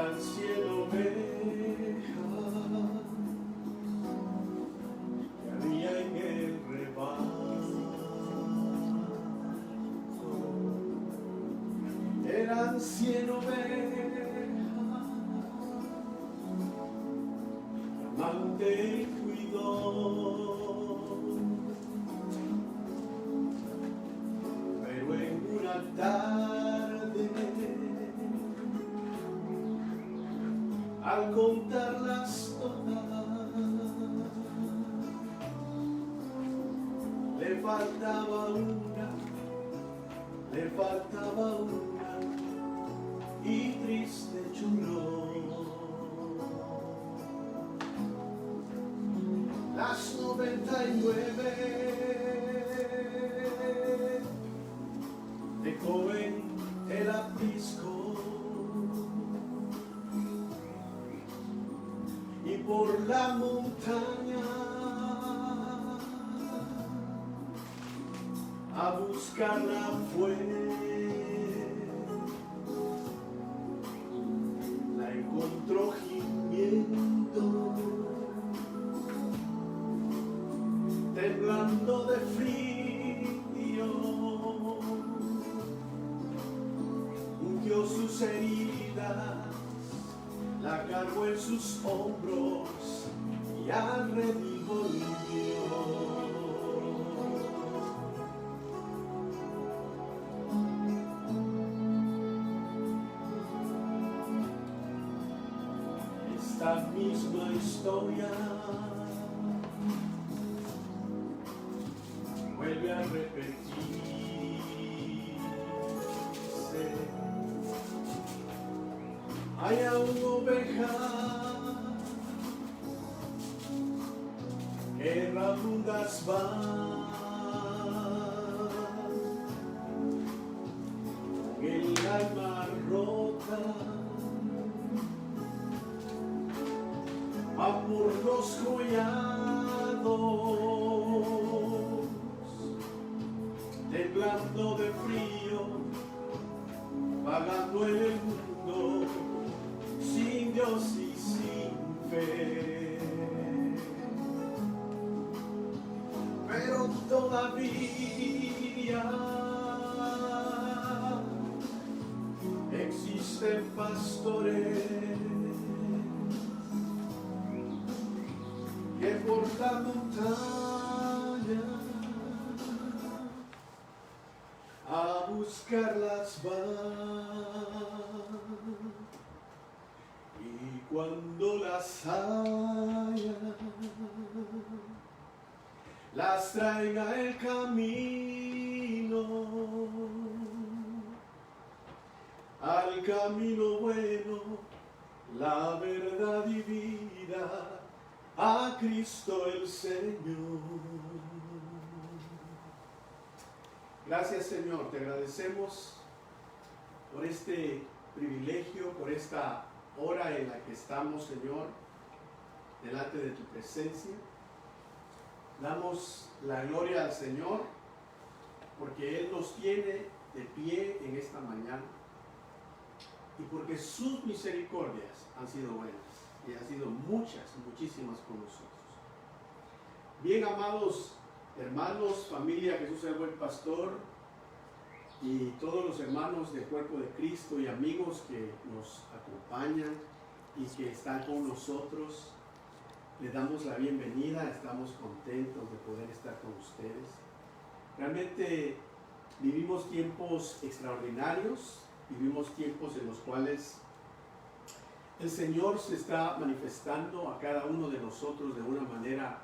eran 100 ovejas que había en el rebaño. Eran 100 ovejas, amante y cuidó. Pero en una tarde, al contarlas todas, le faltaba una y triste lloró. Las 99 de joven el aprisco, y por la montaña a buscarla fue. La encontró gimiendo, temblando de frío, ungió sus heridas, la cargó en sus hombros y al redil volvió. Esta misma historia vuelve a repetirse. Hay aún ovejas que errabudas van, con el alma rota, va por los collados, temblando de frío, vagando en el mundo, sin Dios y sin fe. Pero todavía existen pastores que por la montaña a buscarlas van, y cuando las hayan, las traiga el camino, al camino bueno, la verdad y vida, a Cristo el Señor. Gracias, Señor, te agradecemos por este privilegio, por esta hora en la que estamos, Señor, delante de tu presencia. Damos la gloria al Señor porque Él nos tiene de pie en esta mañana y porque sus misericordias han sido buenas y han sido muchísimas con nosotros. Bien, amados hermanos, familia, Jesús el buen pastor y todos los hermanos del cuerpo de Cristo y amigos que nos acompañan y que están con nosotros, les damos la bienvenida. Estamos contentos de poder estar con ustedes. Realmente vivimos tiempos extraordinarios, vivimos tiempos en los cuales el Señor se está manifestando a cada uno de nosotros de una manera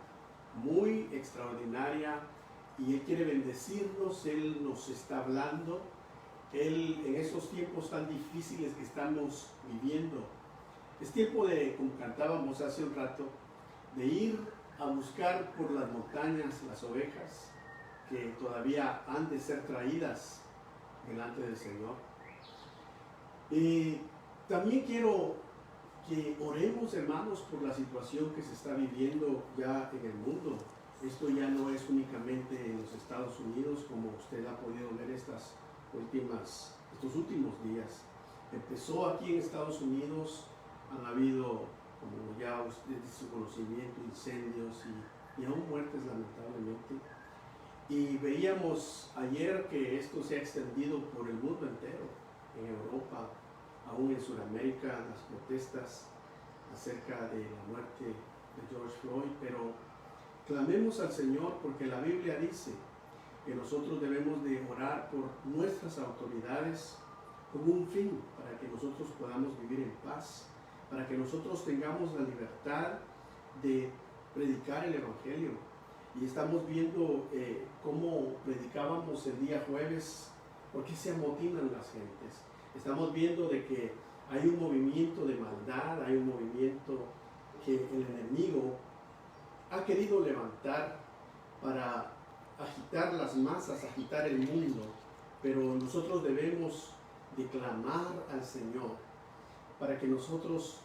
muy extraordinaria y Él quiere bendecirnos. Él nos está hablando. Él, en esos tiempos tan difíciles que estamos viviendo, es tiempo de, como cantábamos hace un rato, de ir a buscar por las montañas las ovejas que todavía han de ser traídas delante del Señor. También quiero que oremos, hermanos, por la situación que se está viviendo ya en el mundo. Esto ya no es únicamente en los Estados Unidos, como usted ha podido ver estos últimos días. En empezó aquí en Estados Unidos, han habido, como ya usted dice su conocimiento, incendios y aún muertes lamentablemente. Y veíamos ayer que esto se ha extendido por el mundo entero, en Europa, aún en Sudamérica, las protestas acerca de la muerte de George Floyd, pero clamemos al Señor porque la Biblia dice que nosotros debemos de orar por nuestras autoridades con un fin, para que nosotros podamos vivir en paz, para que nosotros tengamos la libertad de predicar el Evangelio. Y estamos viendo cómo predicábamos el día jueves, por qué se amotinan las gentes. Estamos viendo de que hay un movimiento de maldad, hay un movimiento que el enemigo ha querido levantar para agitar las masas, agitar el mundo, pero nosotros debemos de clamar al Señor para que nosotros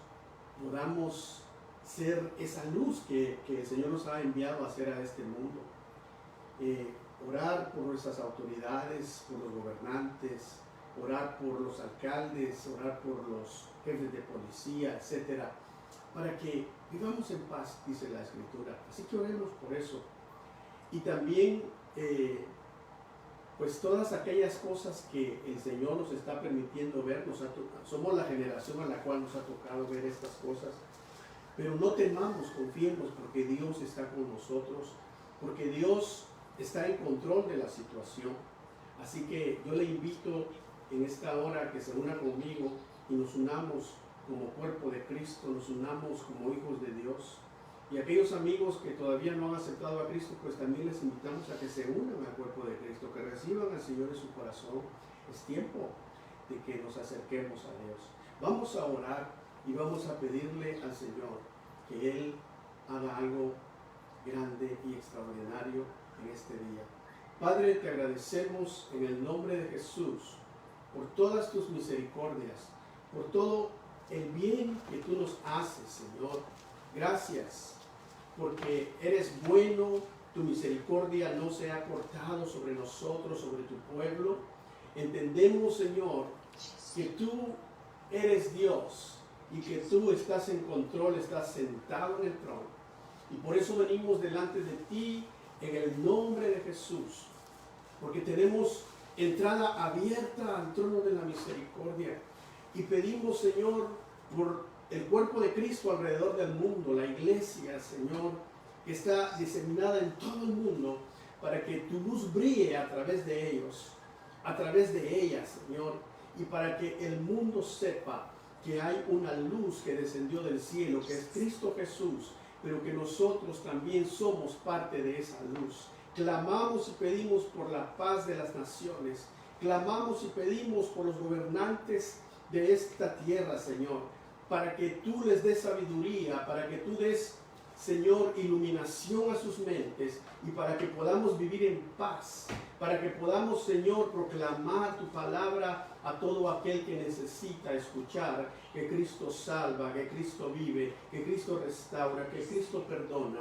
podamos ser esa luz que el Señor nos ha enviado a hacer a este mundo. Orar por nuestras autoridades, por los gobernantes, orar por los alcaldes, orar por los jefes de policía, etcétera, para que vivamos en paz, dice la Escritura. Así que oremos por eso. Y también pues todas aquellas cosas que el Señor nos está permitiendo ver, somos la generación a la cual nos ha tocado ver estas cosas, pero no temamos, confiemos, porque Dios está con nosotros, porque Dios está en control de la situación. Así que yo le invito en esta hora que se una conmigo y nos unamos como cuerpo de Cristo, nos unamos como hijos de Dios. Y aquellos amigos que todavía no han aceptado a Cristo, pues también les invitamos a que se unan al cuerpo de Cristo, que reciban al Señor en su corazón. Es tiempo de que nos acerquemos a Dios. Vamos a orar y vamos a pedirle al Señor que Él haga algo grande y extraordinario en este día. Padre, te agradecemos en el nombre de Jesús por todas tus misericordias, por todo el bien que tú nos haces, Señor. Gracias, porque eres bueno, tu misericordia no se ha cortado sobre nosotros, sobre tu pueblo. Entendemos, Señor, que tú eres Dios y que tú estás en control, estás sentado en el trono. Y por eso venimos delante de ti en el nombre de Jesús, porque tenemos entrada abierta al trono de la misericordia y pedimos, Señor, por el cuerpo de Cristo alrededor del mundo, la iglesia, Señor, que está diseminada en todo el mundo, para que tu luz brille a través de ellos, a través de ellas, Señor, y para que el mundo sepa que hay una luz que descendió del cielo, que es Cristo Jesús, pero que nosotros también somos parte de esa luz. Clamamos y pedimos por la paz de las naciones, clamamos y pedimos por los gobernantes de esta tierra, Señor, para que tú les des sabiduría, para que tú des, Señor, iluminación a sus mentes y para que podamos vivir en paz, para que podamos, Señor, proclamar tu palabra a todo aquel que necesita escuchar que Cristo salva, que Cristo vive, que Cristo restaura, que Cristo perdona,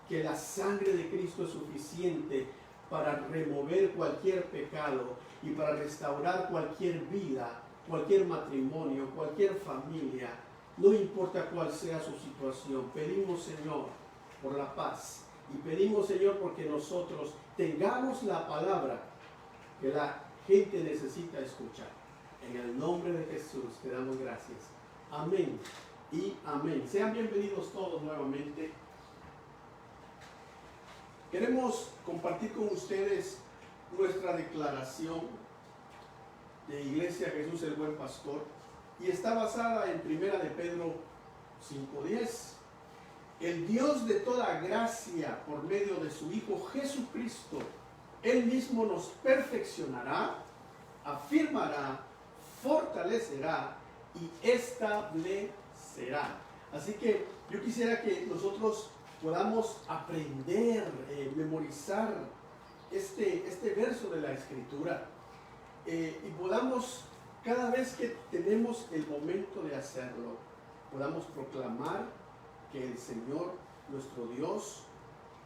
que la sangre de Cristo es suficiente para remover cualquier pecado y para restaurar cualquier vida, cualquier matrimonio, cualquier familia. No importa cuál sea su situación, pedimos, Señor, por la paz. Y pedimos, Señor, porque nosotros tengamos la palabra que la gente necesita escuchar. En el nombre de Jesús te damos gracias. Amén y amén. Sean bienvenidos todos nuevamente. Queremos compartir con ustedes nuestra declaración de Iglesia Jesús el Buen Pastor. Y está basada en 1 de Pedro 5:10. El Dios de toda gracia, por medio de su Hijo Jesucristo, Él mismo nos perfeccionará, afirmará, fortalecerá y establecerá. Así que yo quisiera que nosotros podamos aprender, memorizar este verso de la Escritura y podamos, cada vez que tenemos el momento de hacerlo, podamos proclamar que el Señor, nuestro Dios,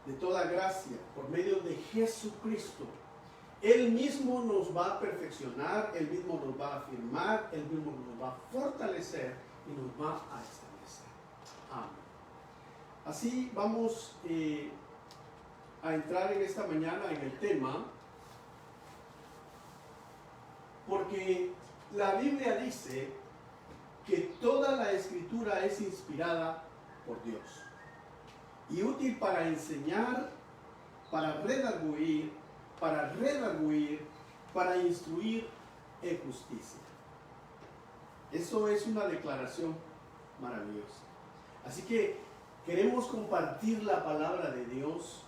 de toda gracia, por medio de Jesucristo, Él mismo nos va a perfeccionar, Él mismo nos va a afirmar, Él mismo nos va a fortalecer y nos va a establecer. Amén. Así vamos a entrar en esta mañana en el tema, porque la Biblia dice que toda la Escritura es inspirada por Dios y útil para enseñar, para redarguir, para instruir en justicia. Eso es una declaración maravillosa. Así que queremos compartir la palabra de Dios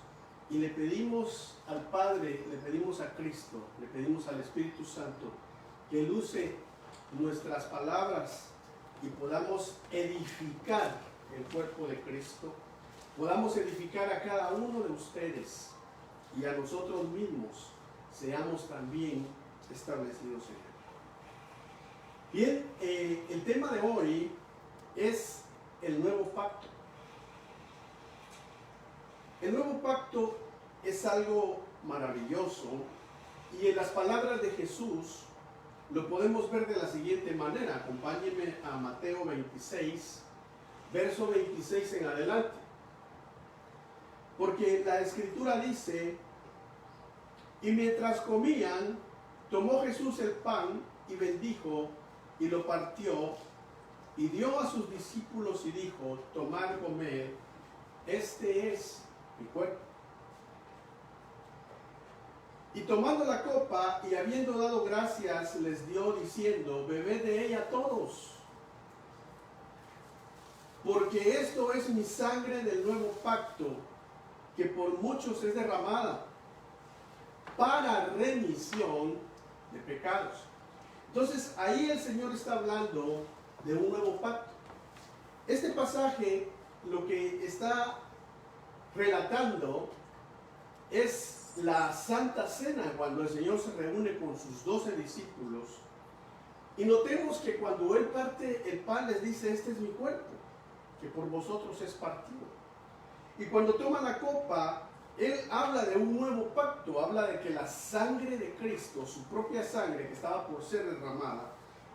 y le pedimos al Padre, le pedimos a Cristo, le pedimos al Espíritu Santo que Él use nuestras palabras y podamos edificar el cuerpo de Cristo, podamos edificar a cada uno de ustedes y a nosotros mismos, seamos también establecidos en Él. Bien, el tema de hoy es el nuevo pacto. El nuevo pacto es algo maravilloso y en las palabras de Jesús lo podemos ver de la siguiente manera. Acompáñenme a Mateo 26, verso 26 en adelante. Porque la Escritura dice: y mientras comían, tomó Jesús el pan y bendijo y lo partió y dio a sus discípulos y dijo: tomad, comed, este es mi cuerpo. Y tomando la copa y habiendo dado gracias, les dio diciendo: bebed de ella todos, porque esto es mi sangre del nuevo pacto, que por muchos es derramada para remisión de pecados. Entonces ahí el Señor está hablando de un nuevo pacto. Este pasaje lo que está relatando es la Santa Cena, cuando el Señor se reúne con sus 12 discípulos. Y notemos que cuando Él parte el pan les dice: este es mi cuerpo, que por vosotros es partido. Y cuando toma la copa, Él habla de un nuevo pacto, habla de que la sangre de Cristo, su propia sangre que estaba por ser derramada,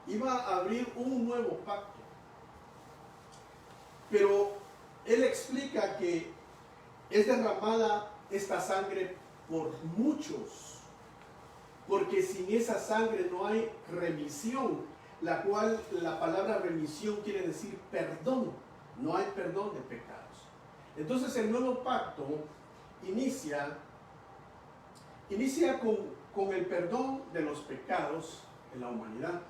iba a abrir un nuevo pacto. Pero Él explica que es derramada esta sangre por muchos, porque sin esa sangre no hay remisión, la cual la palabra remisión quiere decir perdón, no hay perdón de pecados. Entonces el nuevo pacto inicia con el perdón de los pecados en la humanidad.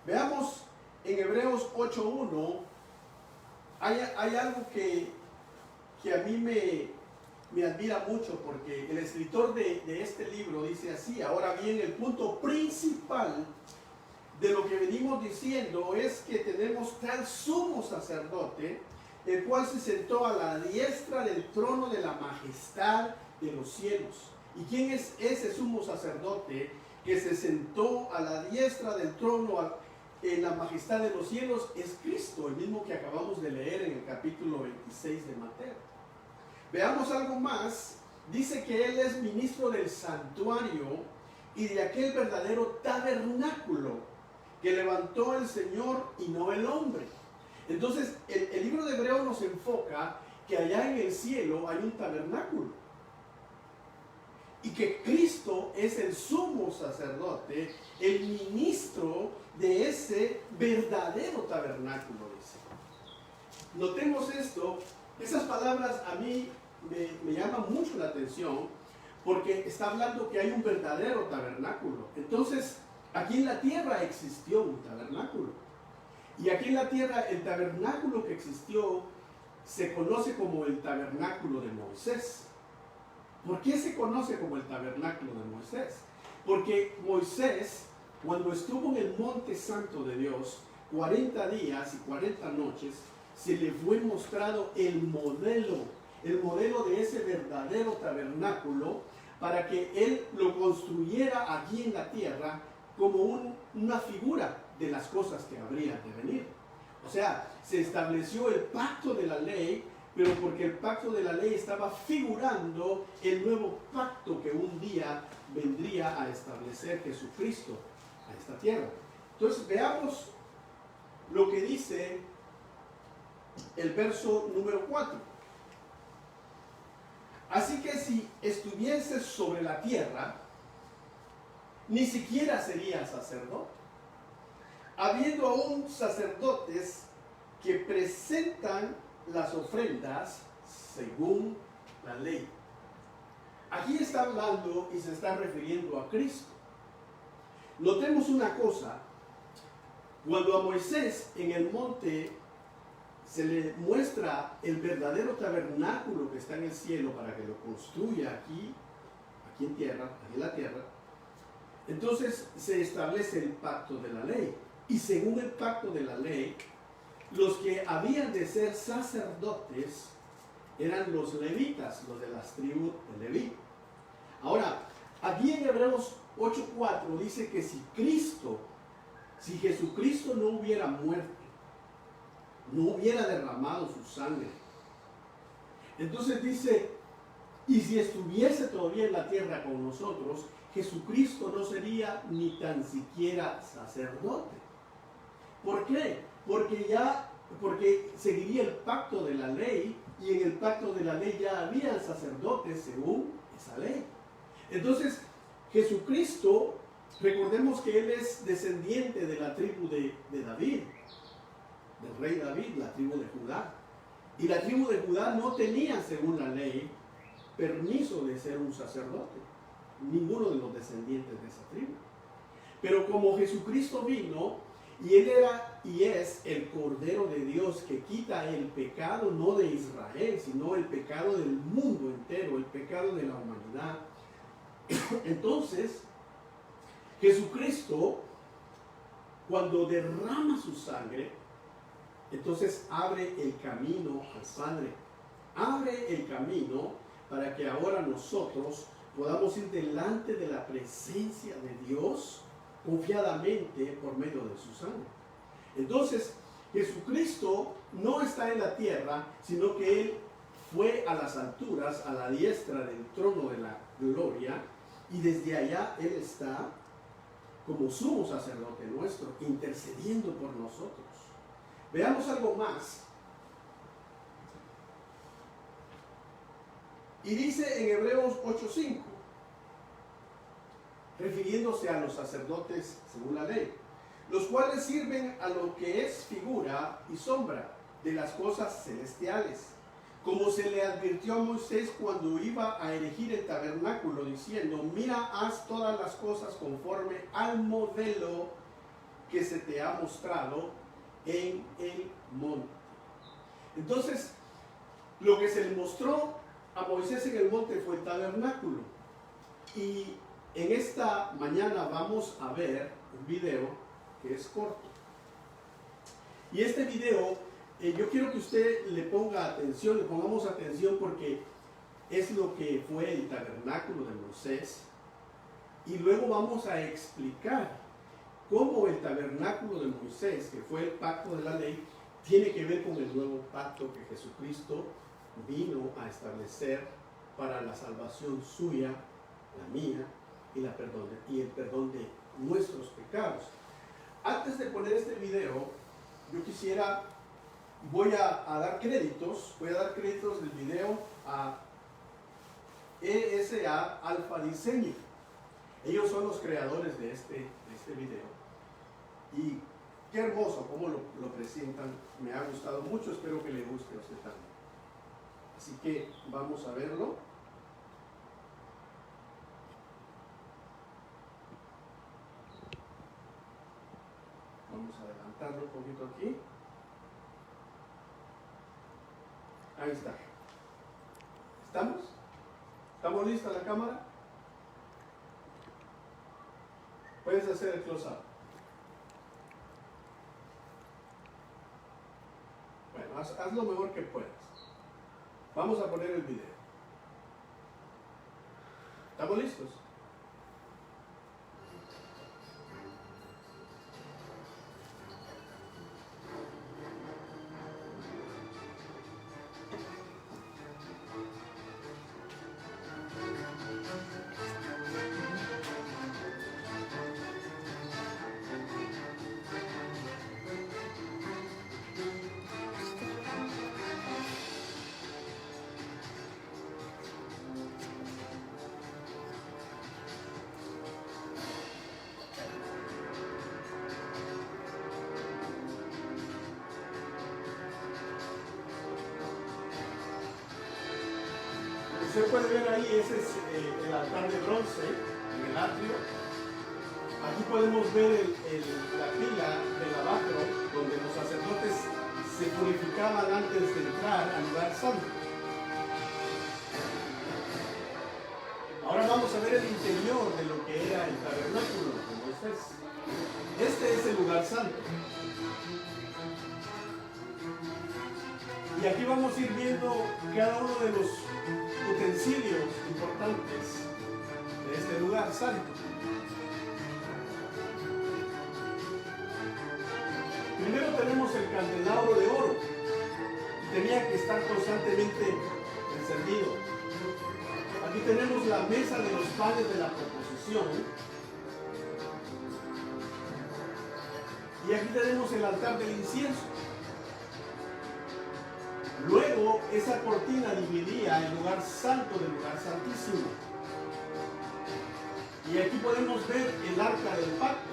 Veamos en Hebreos 8:1, hay algo que a mí me admira mucho, porque el escritor de este libro dice así: ahora bien, el punto principal de lo que venimos diciendo es que tenemos tal sumo sacerdote, el cual se sentó a la diestra del trono de la majestad de los cielos. ¿Y quién es ese sumo sacerdote que se sentó a la diestra del trono en la majestad de los cielos? Es Cristo, el mismo que acabamos de leer en el capítulo 26 de Mateo. Veamos algo más. Dice que Él es ministro del santuario y de aquel verdadero tabernáculo que levantó el Señor y no el hombre. Entonces el libro de Hebreos nos enfoca que allá en el cielo hay un tabernáculo y que Cristo es el sumo sacerdote, el ministro de ese verdadero tabernáculo, dice. Notemos esto. Esas palabras a mí me llaman mucho la atención, porque está hablando que hay un verdadero tabernáculo. Entonces, aquí en la tierra existió un tabernáculo. Y aquí en la tierra el tabernáculo que existió se conoce como el tabernáculo de Moisés. ¿Por qué se conoce como el tabernáculo de Moisés? Porque Moisés, cuando estuvo en el monte santo de Dios, 40 días y 40 noches, se le fue mostrado el modelo de ese verdadero tabernáculo, para que él lo construyera aquí en la tierra como una figura de las cosas que habrían de venir. O sea, se estableció el pacto de la ley pero porque el pacto de la ley estaba figurando el nuevo pacto que un día vendría a establecer Jesucristo a esta tierra. Entonces veamos lo que dice el verso número 4. Así que si estuvieses sobre la tierra, ni siquiera serías sacerdote, habiendo aún sacerdotes que presentan las ofrendas según la ley. Aquí está hablando y se está refiriendo a Cristo. Notemos una cosa: cuando a Moisés en el monte se le muestra el verdadero tabernáculo que está en el cielo para que lo construya aquí en tierra, aquí en la tierra, entonces se establece el pacto de la ley. Y según el pacto de la ley, los que habían de ser sacerdotes eran los levitas, los de las tribus de Leví. Ahora, aquí en Hebreos 8:4 dice que si Jesucristo no hubiera muerto, no hubiera derramado su sangre, entonces dice, y si estuviese todavía en la tierra con nosotros, Jesucristo no sería ni tan siquiera sacerdote. ¿Por qué? Porque seguiría el pacto de la ley, y en el pacto de la ley ya habían sacerdotes según esa ley. Entonces, Jesucristo, recordemos que Él es descendiente de la tribu de David, del rey David, la tribu de Judá. Y la tribu de Judá no tenía, según la ley, permiso de ser un sacerdote, ninguno de los descendientes de esa tribu. Pero como Jesucristo vino, y Él era y es el Cordero de Dios que quita el pecado no de Israel, sino el pecado del mundo entero, el pecado de la humanidad. Entonces, Jesucristo, cuando derrama su sangre, entonces abre el camino al Padre. Abre el camino para que ahora nosotros podamos ir delante de la presencia de Dios confiadamente por medio de su sangre. Entonces, Jesucristo no está en la tierra, sino que Él fue a las alturas, a la diestra del trono de la gloria, y desde allá Él está como sumo sacerdote nuestro, intercediendo por nosotros. Veamos algo más. Y dice en Hebreos 8:5, refiriéndose a los sacerdotes según la ley, los cuales sirven a lo que es figura y sombra de las cosas celestiales, como se le advirtió a Moisés cuando iba a erigir el tabernáculo, diciendo, mira, haz todas las cosas conforme al modelo que se te ha mostrado en el monte. Entonces, lo que se le mostró a Moisés en el monte fue el tabernáculo. Y en esta mañana vamos a ver un video que es corto. Y este video, yo quiero que usted le ponga atención, le pongamos atención, porque es lo que fue el tabernáculo de Moisés. Y luego vamos a explicar cómo el tabernáculo de Moisés, que fue el pacto de la ley, tiene que ver con el nuevo pacto que Jesucristo vino a establecer para la salvación suya, la mía, y el perdón de nuestros pecados. Antes de poner este video, yo voy a dar créditos del video a ESA Alfa Diseño. Ellos son los creadores de este video. Y qué hermoso cómo lo presentan. Me ha gustado mucho, espero que le guste a usted también. Así que vamos a verlo. Vamos a adelantarlo un poquito aquí. Ahí está. ¿Estamos? ¿Estamos listos la cámara? Puedes hacer el close-up. Bueno, haz lo mejor que puedas. Vamos a poner el video. ¿Estamos listos? usted puede ver ahí, ese es el altar de bronce en el atrio. Aquí podemos ver la pila de lavacro donde los sacerdotes se purificaban antes de entrar al lugar santo. Ahora vamos a ver el interior de lo que era el tabernáculo de Moisés. Este es el lugar santo. Y aquí vamos a ir viendo cada uno de los utensilios importantes de este lugar santo. Primero tenemos el candelabro de oro. Tenía que estar constantemente encendido. Aquí tenemos la mesa de los panes de la proposición. Y aquí tenemos el altar del incienso. Luego, esa cortina dividía el lugar santo del lugar santísimo. Y aquí podemos ver el arca del pacto.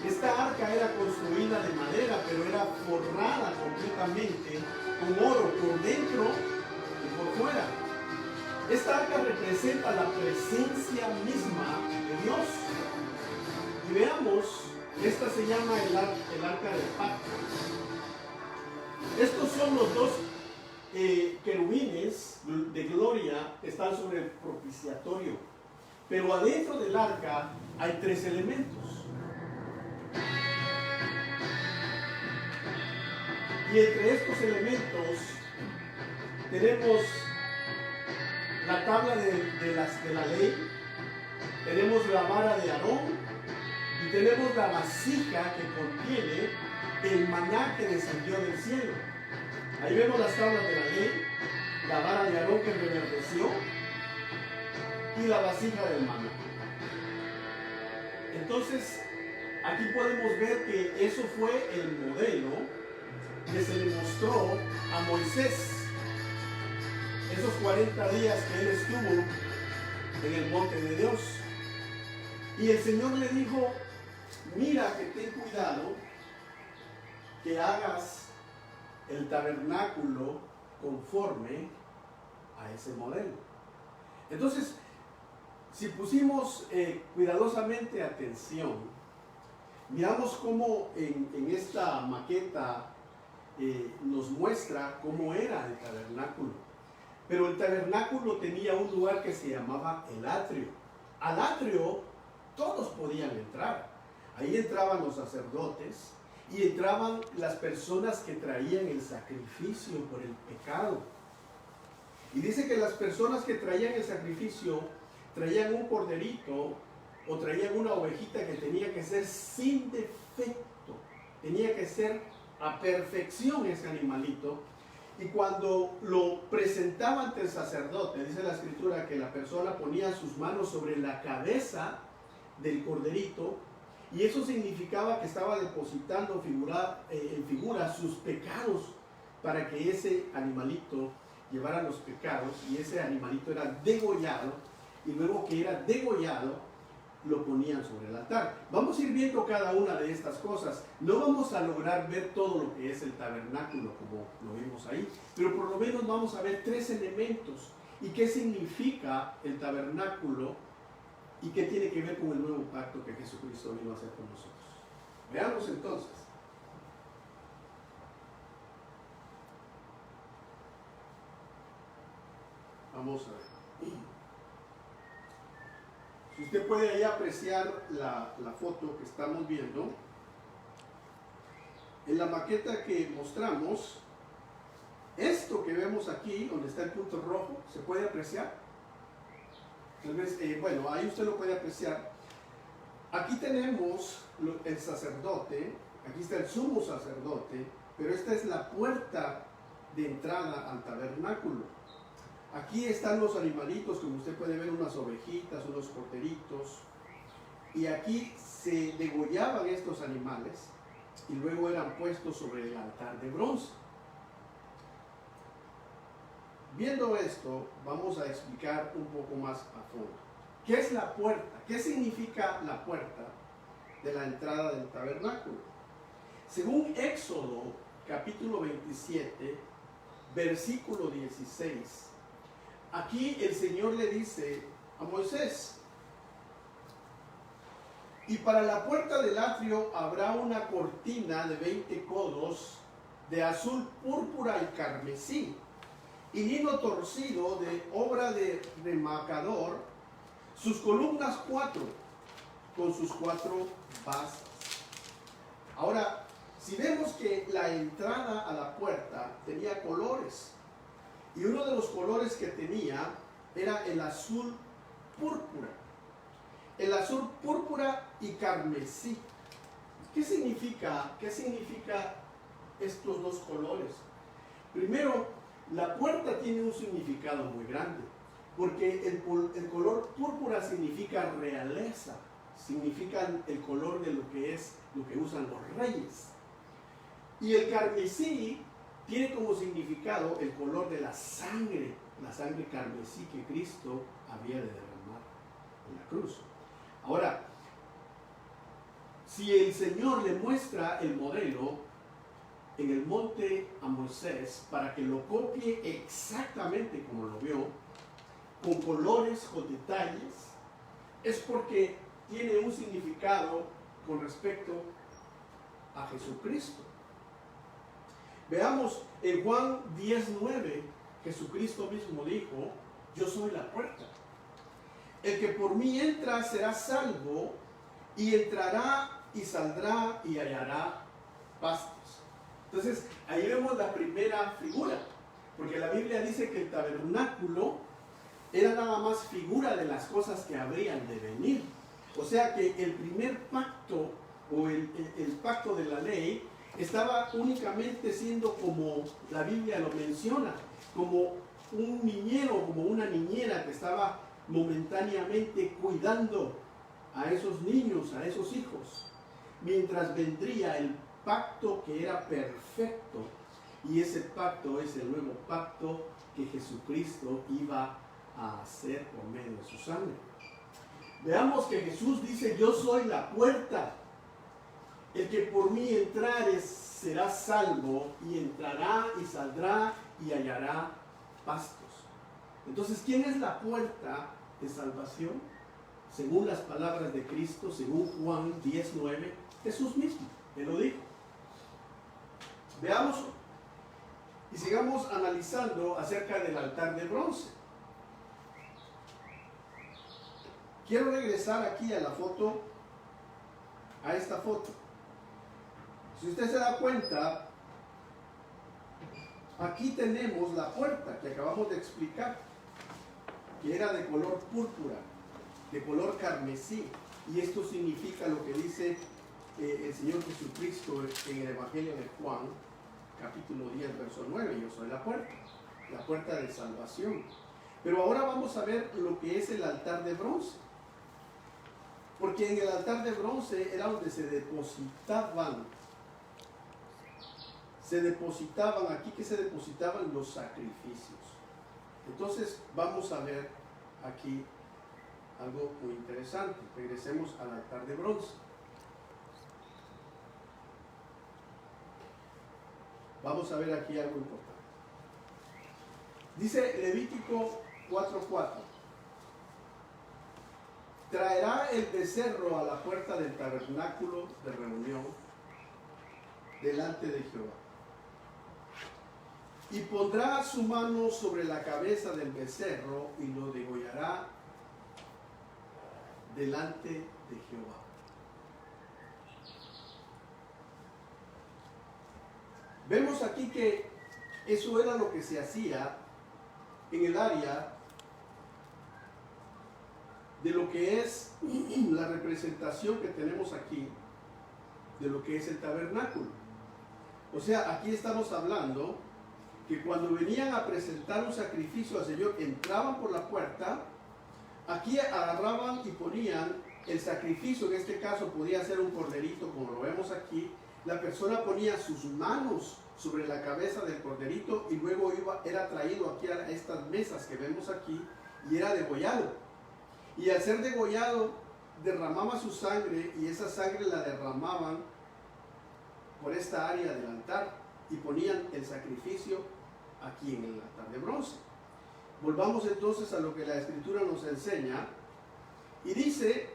Esta arca era construida de madera, pero era forrada completamente con oro por dentro y por fuera. Esta arca representa la presencia misma de Dios. Y veamos, esta se llama el arca del pacto. Estos son los dos querubines de gloria que están sobre el propiciatorio. Pero adentro del arca hay tres elementos. Y entre estos elementos tenemos la tabla de la ley, tenemos la vara de Aarón y tenemos la vasija que contiene el maná que descendió del cielo. Ahí vemos las tablas de la ley, la vara de Aarón que reverdeció y la vasija del maná. Entonces, aquí podemos ver que eso fue el modelo que se le mostró a Moisés esos 40 días que él estuvo en el monte de Dios. Y el Señor le dijo: mira que ten cuidado que hagas el tabernáculo conforme a ese modelo. Entonces, si pusimos cuidadosamente atención, miramos cómo en esta maqueta nos muestra cómo era el tabernáculo. Pero el tabernáculo tenía un lugar que se llamaba el atrio. Al atrio todos podían entrar. Ahí entraban los sacerdotes y entraban las personas que traían el sacrificio por el pecado. Y dice que las personas que traían el sacrificio traían un corderito o traían una ovejita que tenía que ser sin defecto. Tenía que ser a perfección ese animalito. Y cuando lo presentaba ante el sacerdote, dice la escritura que la persona ponía sus manos sobre la cabeza del corderito, y eso significaba que estaba depositando en figura sus pecados, para que ese animalito llevara los pecados, y ese animalito era degollado, y luego que era degollado lo ponían sobre el altar. Vamos a ir viendo cada una de estas cosas. No vamos a lograr ver todo lo que es el tabernáculo como lo vimos ahí, pero por lo menos vamos a ver tres elementos y qué significa el tabernáculo y qué tiene que ver con el nuevo pacto que Jesucristo vino a hacer con nosotros. Veamos entonces. Vamos a ver. Si usted puede ahí apreciar la foto que estamos viendo, en la maqueta que mostramos, esto que vemos aquí, donde está el punto rojo, ¿se puede apreciar? Tal vez, bueno, ahí usted lo puede apreciar. Aquí tenemos el sacerdote, aquí está el sumo sacerdote, pero esta es la puerta de entrada al tabernáculo. Aquí están los animalitos, como usted puede ver, unas ovejitas, unos corderitos. Y aquí se degollaban estos animales y luego eran puestos sobre el altar de bronce. Viendo esto, vamos a explicar un poco más a fondo. ¿Qué es la puerta? ¿Qué significa la puerta de la entrada del tabernáculo? Según Éxodo, capítulo 27, versículo 16, aquí el Señor le dice a Moisés, y para la puerta del atrio habrá una cortina de 20 codos de azul, púrpura y carmesí, y lino torcido de obra de remacador, sus columnas 4, con sus 4 basas. Ahora, si vemos que la entrada a la puerta tenía colores, y uno de los colores que tenía era el azul púrpura. El azul púrpura y carmesí. ¿Qué significa estos dos colores? Primero, la puerta tiene un significado muy grande, porque el color púrpura significa realeza, significa el color de lo que usan los reyes. Y el carmesí tiene como significado el color de la sangre carmesí que Cristo había de derramar en la cruz. Ahora, si el Señor le muestra el modelo en el monte a Moisés para que lo copie exactamente como lo vio, con colores, con detalles, es porque tiene un significado con respecto a Jesucristo. Veamos en Juan 10:9, Jesucristo mismo dijo, yo soy la puerta. El que por mí entra será salvo, y entrará y saldrá y hallará pastos. Entonces, ahí vemos la primera figura, porque la Biblia dice que el tabernáculo era nada más figura de las cosas que habrían de venir. O sea que el primer pacto, o el pacto de la ley, estaba únicamente siendo, como la Biblia lo menciona, como un niñero, como una niñera que estaba momentáneamente cuidando a esos niños, a esos hijos, mientras vendría el pacto que era perfecto, y ese pacto es el nuevo pacto que Jesucristo iba a hacer por medio de su sangre. Veamos que Jesús dice, yo soy la puerta, el que por mí entrare será salvo, y entrará y saldrá y hallará pastos. Entonces, ¿quién es la puerta de salvación? Según las palabras de Cristo, según Juan 10:9, Jesús mismo, Él lo dijo. Veamos y sigamos analizando acerca del altar de bronce. Quiero regresar aquí a la foto, a esta foto. Si usted se da cuenta, aquí tenemos la puerta que acabamos de explicar, que era de color púrpura, de color carmesí, y esto significa lo que dice el Señor Jesucristo en el Evangelio de Juan, capítulo 10, verso 9, yo soy la puerta de salvación. Pero ahora vamos a ver lo que es el altar de bronce, porque en el altar de bronce era donde se depositaban aquí que se depositaban los sacrificios. Entonces vamos a ver aquí algo muy interesante. Regresemos al altar de bronce. Vamos a ver aquí algo importante. Dice Levítico 4:4. Traerá el becerro a la puerta del tabernáculo de reunión delante de Jehová, y pondrá su mano sobre la cabeza del becerro y lo degollará delante de Jehová. Vemos aquí que eso era lo que se hacía en el área de lo que es la representación que tenemos aquí de lo que es el tabernáculo. O sea, aquí estamos hablando que cuando venían a presentar un sacrificio al Señor, entraban por la puerta, aquí agarraban y ponían el sacrificio. En este caso podía ser un corderito, como lo vemos aquí. La persona ponía sus manos sobre la cabeza del corderito y luego era traído aquí a estas mesas que vemos aquí y era degollado. Y al ser degollado derramaba su sangre, y esa sangre la derramaban por esta área del altar y ponían el sacrificio aquí en el altar de bronce. Volvamos entonces a lo que la Escritura nos enseña. Y dice,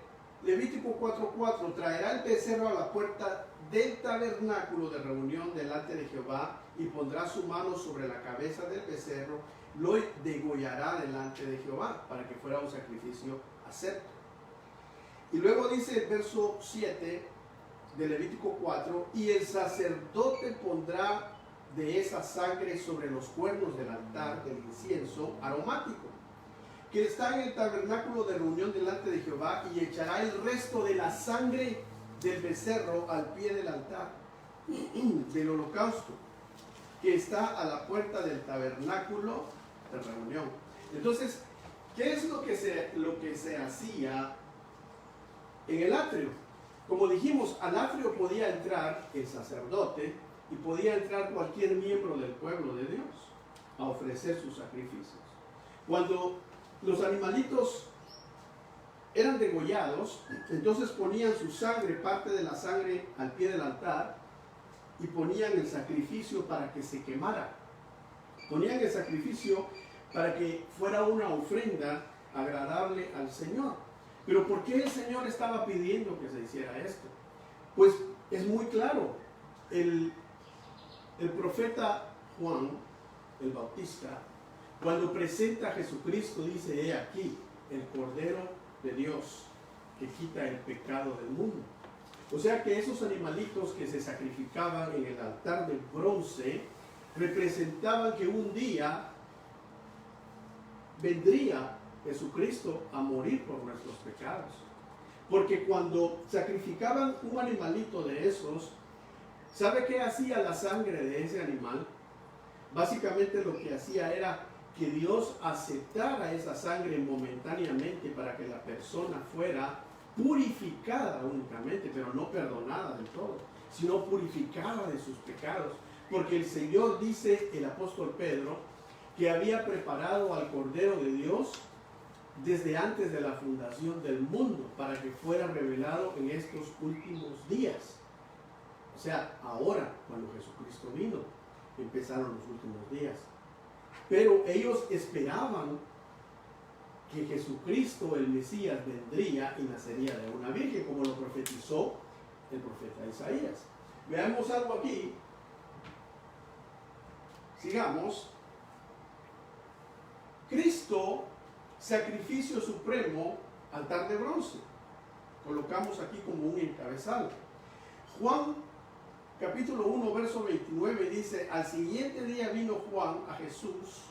Levítico 4:4, traerá el becerro a la puerta del tabernáculo de reunión delante de Jehová y pondrá su mano sobre la cabeza del becerro, lo degollará delante de Jehová para que fuera un sacrificio acepto. Y luego dice el verso 7 de Levítico 4, y el sacerdote pondrá de esa sangre sobre los cuernos del altar del incienso aromático, que está en el tabernáculo de reunión delante de Jehová, y echará el resto de la sangre del becerro al pie del altar del holocausto, que está a la puerta del tabernáculo de reunión. Entonces, ¿qué es lo que se hacía en el atrio? Como dijimos, al atrio podía entrar el sacerdote y podía entrar cualquier miembro del pueblo de Dios a ofrecer sus sacrificios. Cuando los animalitos eran degollados, entonces ponían su sangre, parte de la sangre, al pie del altar y ponían el sacrificio para que se quemara. Ponían el sacrificio para que fuera una ofrenda agradable al Señor. Pero ¿por qué el Señor estaba pidiendo que se hiciera esto? Pues es muy claro. El profeta Juan, el Bautista, cuando presenta a Jesucristo, dice: he aquí el Cordero de Dios que quita el pecado del mundo. O sea que esos animalitos que se sacrificaban en el altar de bronce representaban que un día vendría Jesucristo a morir por nuestros pecados. Porque cuando sacrificaban un animalito de esos, ¿sabe qué hacía la sangre de ese animal? Básicamente lo que hacía era que Dios aceptara esa sangre momentáneamente para que la persona fuera purificada únicamente, pero no perdonada del todo, sino purificada de sus pecados. Porque el Señor, dice el apóstol Pedro, que había preparado al Cordero de Dios desde antes de la fundación del mundo para que fuera revelado en estos últimos días. O sea, ahora, cuando Jesucristo vino, empezaron los últimos días. Pero ellos esperaban que Jesucristo, el Mesías, vendría y nacería de una virgen, como lo profetizó el profeta Isaías. Veamos algo aquí. Sigamos. Cristo, sacrificio supremo, altar de bronce. Colocamos aquí como un encabezado. Juan capítulo 1, verso 29 dice: al siguiente día vino Juan a Jesús,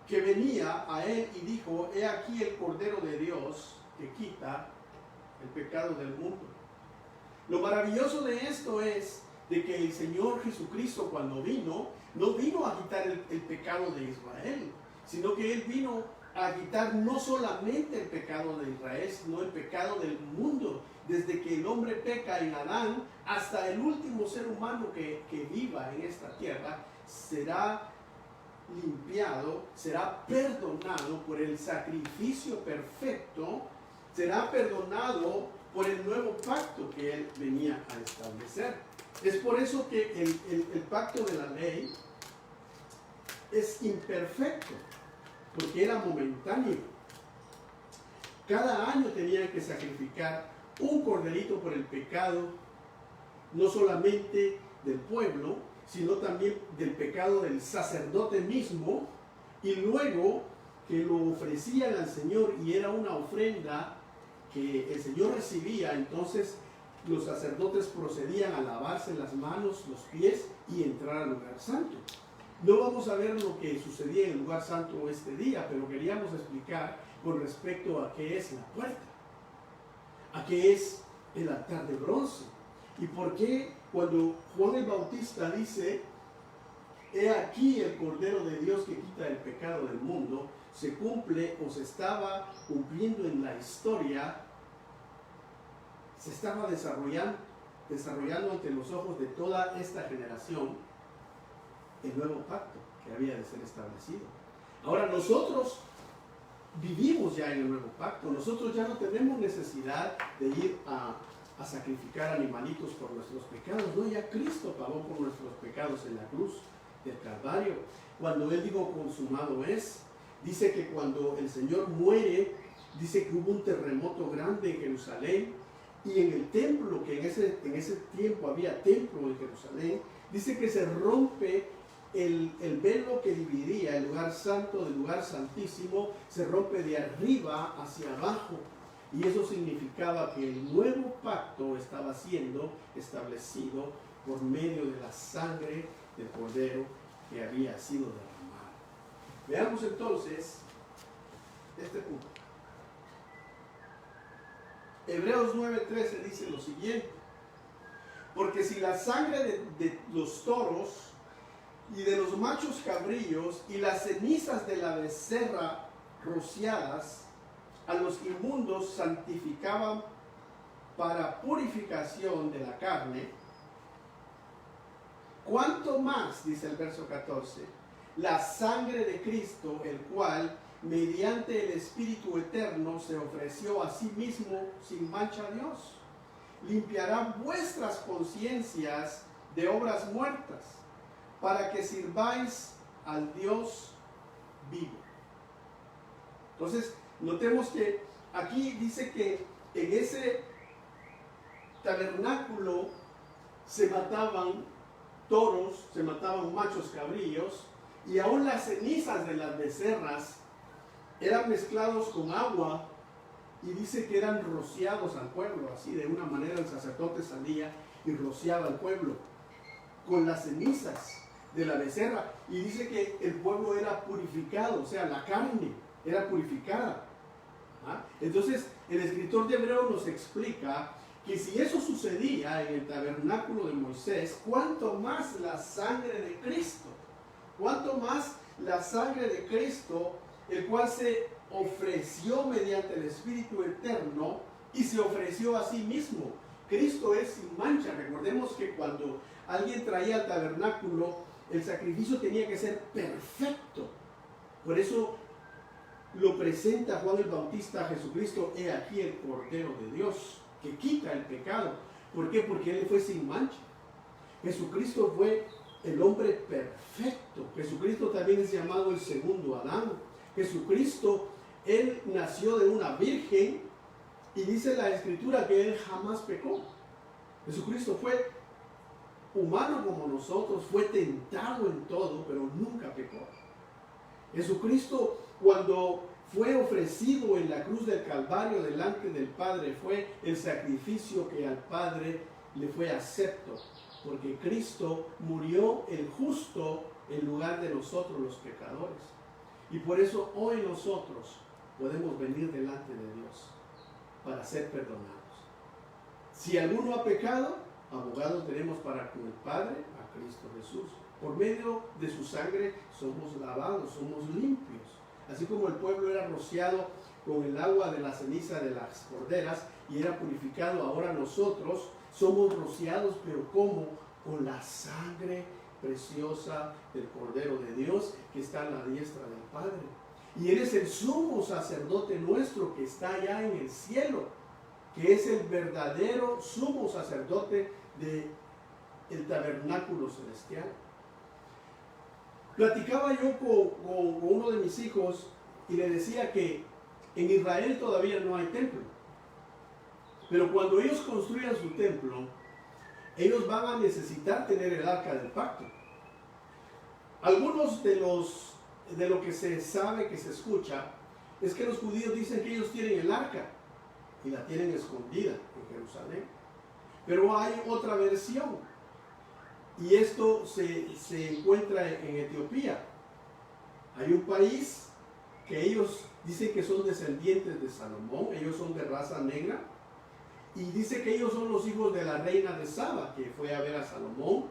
que venía a él, y dijo: he aquí el Cordero de Dios que quita el pecado del mundo. Lo maravilloso de esto es de que el Señor Jesucristo, cuando vino, no vino a quitar el pecado de Israel, sino que Él vino a quitar no solamente el pecado de Israel, sino el pecado del mundo. Desde que el hombre peca en Adán hasta el último ser humano que viva en esta tierra, será limpiado, será perdonado por el sacrificio perfecto, será perdonado por el nuevo pacto que Él venía a establecer. Es por eso que el pacto de la ley es imperfecto, porque era momentáneo. Cada año tenían que sacrificar un corderito por el pecado, no solamente del pueblo, sino también del pecado del sacerdote mismo, y luego que lo ofrecían al Señor y era una ofrenda que el Señor recibía, entonces los sacerdotes procedían a lavarse las manos, los pies y entrar al lugar santo. No vamos a ver lo que sucedía en el lugar santo este día, pero queríamos explicar con respecto a qué es la puerta, a qué es el altar de bronce, y por qué cuando Juan el Bautista dice: he aquí el Cordero de Dios que quita el pecado del mundo, se cumple o se estaba cumpliendo en la historia, se estaba desarrollando ante los ojos de toda esta generación el nuevo pacto que había de ser establecido. Ahora nosotros vivimos ya en el nuevo pacto, nosotros ya no tenemos necesidad de ir a sacrificar animalitos por nuestros pecados, no, ya Cristo pagó por nuestros pecados en la cruz. del Calvario. Cuando Él dijo consumado es, dice que cuando el Señor muere, dice que hubo un terremoto grande en Jerusalén, y en el templo, que en ese tiempo había templo en Jerusalén, dice que se rompe el velo que dividía el lugar santo del lugar santísimo, se rompe de arriba hacia abajo. Y eso significaba que el nuevo pacto estaba siendo establecido por medio de la sangre del Cordero que había sido derramada. Veamos entonces este punto. Hebreos 9:13 dice lo siguiente: porque si la sangre de los toros y de los machos cabrillos y las cenizas de la becerra rociadas a los inmundos santificaban para purificación de la carne, ¿cuánto más, dice el verso 14, la sangre de Cristo, el cual mediante el Espíritu Eterno se ofreció a sí mismo sin mancha a Dios, limpiará vuestras conciencias de obras muertas, para que sirváis al Dios vivo? Entonces, notemos que aquí dice que en ese tabernáculo se mataban toros, se mataban machos cabrillos, y aún las cenizas de las becerras eran mezclados con agua, y dice que eran rociados al pueblo. Así de una manera el sacerdote salía y rociaba al pueblo con las cenizas de la becerra, y dice que el pueblo era purificado, o sea, la carne era purificada. Entonces el escritor de Hebreos nos explica que si eso sucedía en el tabernáculo de Moisés, ¿cuánto más la sangre de Cristo? ¿Cuánto más la sangre de Cristo, el cual se ofreció mediante el Espíritu Eterno y se ofreció a sí mismo? Cristo es sin mancha. Recordemos que cuando alguien traía al tabernáculo, el sacrificio tenía que ser perfecto. Por eso lo presenta Juan el Bautista a Jesucristo: he aquí el Cordero de Dios que quita el pecado. ¿Por qué? Porque Él fue sin mancha. Jesucristo fue el hombre perfecto. Jesucristo también es llamado el segundo Adán. Jesucristo, Él nació de una virgen, y dice la Escritura que Él jamás pecó. Jesucristo fue humano como nosotros, fue tentado en todo, pero nunca pecó. Jesucristo, cuando fue ofrecido en la cruz del Calvario delante del Padre, fue el sacrificio que al Padre le fue acepto, porque Cristo murió el justo en lugar de nosotros los pecadores. Y por eso hoy nosotros podemos venir delante de Dios para ser perdonados. Si alguno ha pecado, abogados tenemos para con el Padre, a Cristo Jesús. Por medio de su sangre somos lavados, somos limpios. Así como el pueblo era rociado con el agua de la ceniza de las corderas y era purificado, ahora nosotros somos rociados, pero ¿cómo? Con la sangre preciosa del Cordero de Dios que está a la diestra del Padre. Y Él es el sumo sacerdote nuestro que está allá en el cielo, que es el verdadero sumo sacerdote del tabernáculo celestial. Platicaba yo con uno de mis hijos y le decía que en Israel todavía no hay templo, pero cuando ellos construyan su templo, ellos van a necesitar tener el arca del pacto. Algunos de lo que se sabe, que se escucha, es que los judíos dicen que ellos tienen el arca y la tienen escondida en Jerusalén. Pero hay otra versión, y esto se encuentra en Etiopía. Hay un país que ellos dicen que son descendientes de Salomón, ellos son de raza negra, y dice que ellos son los hijos de la reina de Saba, que fue a ver a Salomón,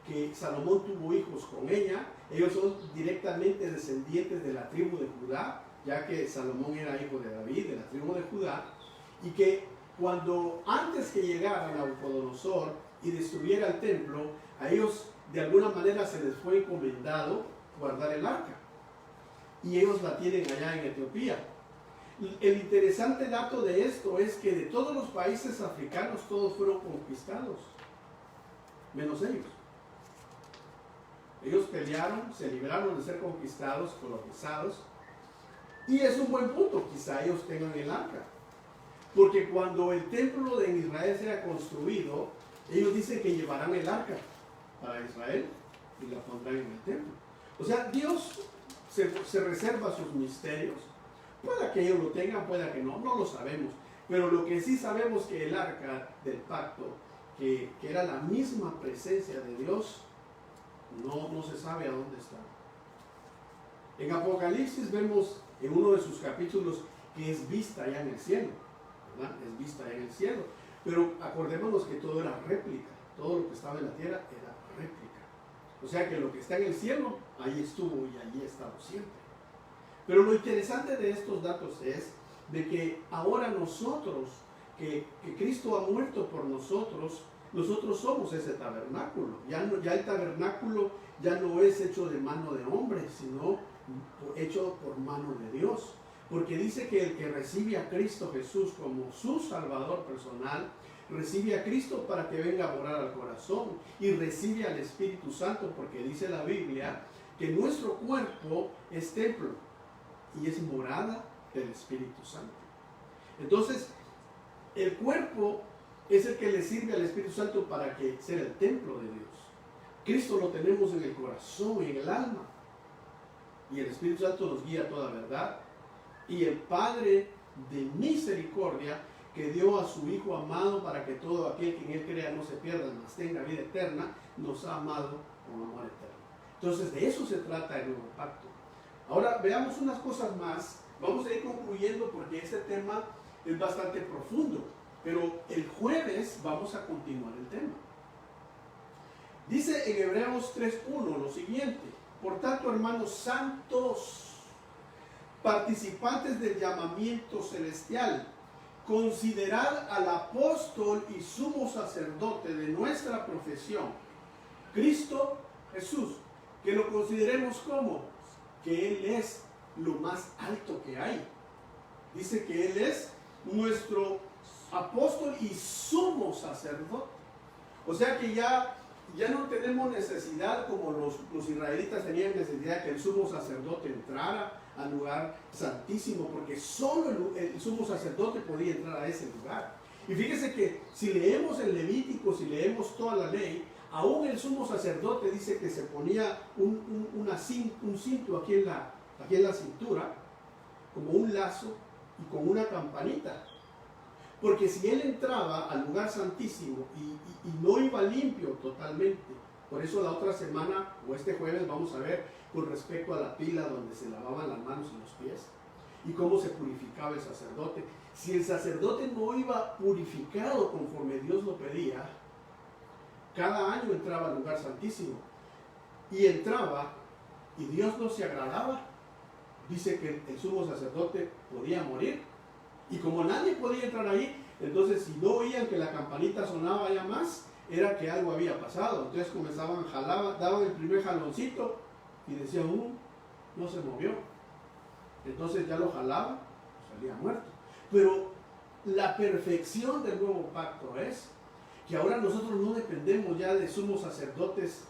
que Salomón tuvo hijos con ella. Ellos son directamente descendientes de la tribu de Judá, ya que Salomón era hijo de David, de la tribu de Judá, y que cuando antes que llegara Nabucodonosor y destruyera el templo, a ellos de alguna manera se les fue encomendado guardar el arca, y ellos la tienen allá en Etiopía. El interesante dato de esto es que de todos los países africanos todos fueron conquistados, menos ellos. Ellos pelearon, se libraron de ser conquistados, colonizados. Y es un buen punto, quizá ellos tengan el arca. Porque cuando el templo de Israel sea construido, ellos dicen que llevarán el arca para Israel y la pondrán en el templo. O sea, Dios se reserva sus misterios. Pueda que ellos lo tengan, pueda que no lo sabemos. Pero lo que sí sabemos que el arca del pacto, que era la misma presencia de Dios, no se sabe a dónde está. En Apocalipsis vemos en uno de sus capítulos que es vista allá en el cielo, ¿verdad? Es vista allá en el cielo. Pero acordémonos que todo era réplica, todo lo que estaba en la tierra era réplica. O sea que lo que está en el cielo, ahí estuvo y allí ha estado siempre. Pero lo interesante de estos datos es de que ahora nosotros, que Cristo ha muerto por nosotros somos ese tabernáculo. Ya el tabernáculo ya no es hecho de mano de hombre, sino hecho por mano de Dios. Porque dice que el que recibe a Cristo Jesús como su Salvador personal, recibe a Cristo para que venga a morar al corazón y recibe al Espíritu Santo, porque dice la Biblia que nuestro cuerpo es templo y es morada del Espíritu Santo. Entonces, el cuerpo es el que le sirve al Espíritu Santo para que sea el templo de Dios. Cristo lo tenemos en el corazón, en el alma. Y el Espíritu Santo nos guía a toda verdad. Y el Padre de misericordia, que dio a su Hijo amado para que todo aquel que en Él crea no se pierda, mas tenga vida eterna, nos ha amado con amor eterno. Entonces, de eso se trata el nuevo pacto. Ahora, veamos unas cosas más. Vamos a ir concluyendo porque este tema es bastante profundo. Pero el jueves vamos a continuar el tema. Dice en Hebreos 3:1 lo siguiente: por tanto, hermanos santos, participantes del llamamiento celestial, considerad al apóstol y sumo sacerdote de nuestra profesión, Cristo Jesús, que lo consideremos como que Él es lo más alto que hay. Dice que Él es nuestro apóstol y sumo sacerdote. O sea que ya no tenemos necesidad, como los israelitas tenían necesidad, que el sumo sacerdote entrara al lugar santísimo, porque solo el sumo sacerdote podía entrar a ese lugar. Y fíjese que si leemos el Levítico, si leemos toda la ley, aún el sumo sacerdote dice que se ponía un cinto aquí en la cintura, como un lazo y con una campanita. Porque si él entraba al lugar santísimo y no iba limpio totalmente, por eso la otra semana o este jueves vamos a ver con respecto a la pila donde se lavaban las manos y los pies y cómo se purificaba el sacerdote. Si el sacerdote no iba purificado conforme Dios lo pedía, cada año entraba al lugar santísimo y entraba y Dios no se agradaba. Dice que el sumo sacerdote podía morir. Y como nadie podía entrar ahí, entonces si no oían que la campanita sonaba ya más, era que algo había pasado. Entonces comenzaban, daban el primer jaloncito y decían, no se movió. Entonces ya lo jalaban, salía muerto. Pero la perfección del nuevo pacto es que ahora nosotros no dependemos ya de sumos sacerdotes